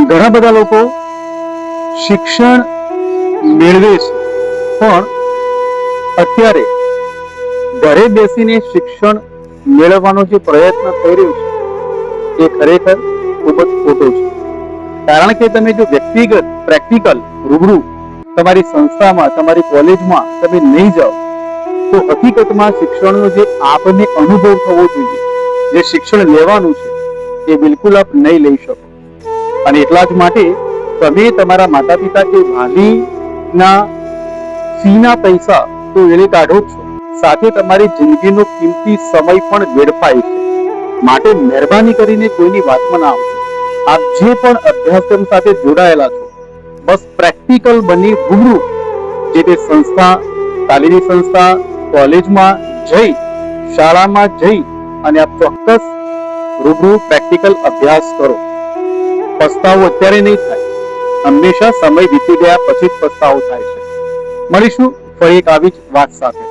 ઘણા બધા લોકો શિક્ષણ મેળવે છે, પણ અત્યારે ઘરે બેસીને શિક્ષણ મેળવવાનો જે પ્રયત્ન થઈ રહ્યો છે એ ખરેખર ખૂબ જ ખોટો છે. કારણ કે તમે જો વ્યક્તિગત પ્રેક્ટિકલ રૂબરૂ તમારી સંસ્થામાં તમારી કોલેજમાં તમે નહીં જાઓ તો હકીકતમાં શિક્ષણનો જે આપને અનુભવ થવો જોઈએ, જે શિક્ષણ લેવાનું છે એ બિલકુલ આપ નહીં લઈ શકો. અને એટલા જ માટે તમે તમારા માતા પિતા કે વાલીના ફીના પૈસા તો વેળે કાઢો છો, સાથે તમારી જિંદગીનો કિંમતી સમય પણ વેડફાય છે. માટે મહેરબાની કરીને કોઈની વાતમાં ના આવશો. આપ જે પણ અભ્યાસક્રમ સાથે જોડાયેલા છો, બસ પ્રેક્ટિકલ બની રૂબરૂ જે તે સંસ્થા, તાલીમી સંસ્થા, કોલેજમાં જઈ, શાળામાં જઈ અને આપ ચોક્કસ રૂબરૂ પ્રેક્ટિકલ અભ્યાસ કરો. પસ્તાવો અત્યારે નહીં થાય, હંમેશા સમય વીતી ગયા પછી જ પસ્તાવો થાય છે. મળીશું ફરી એક આવી જ વાત સાથે.